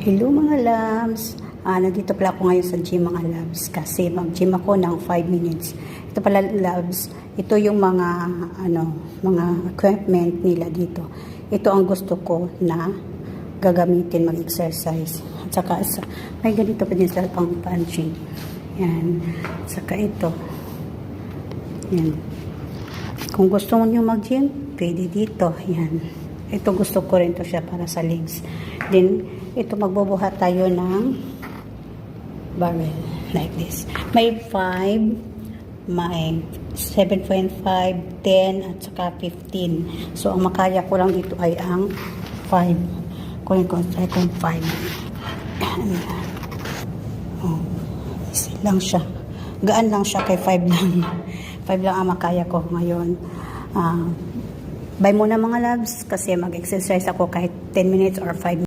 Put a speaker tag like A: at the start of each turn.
A: Hello mga loves! Nandito pala ako ngayon sa gym mga loves kasi mag-gym ako ng 5 minutes. Ito pala loves, ito yung mga mga equipment nila dito. Ito ang gusto ko na gagamitin mag-exercise. At saka may ganito pa din sa pang punching. Yan. At saka ito. Yan. Kung gusto mo nyo mag-gym, pwede dito. Yan. Ito gusto ko rin to siya para sa legs. Then, ito magbubuhat tayo ng barrel like this. May 5, may 7.5, 10, at saka 15. So, ang makaya ko lang dito ay ang 5. Kunin ko itong 5. Oh, easy lang siya. Gaan lang siya kay 5 lang. 5 lang ang makaya ko ngayon. Bye muna mga loves kasi mag-exercise ako kahit 10 minutes or 5 minutes.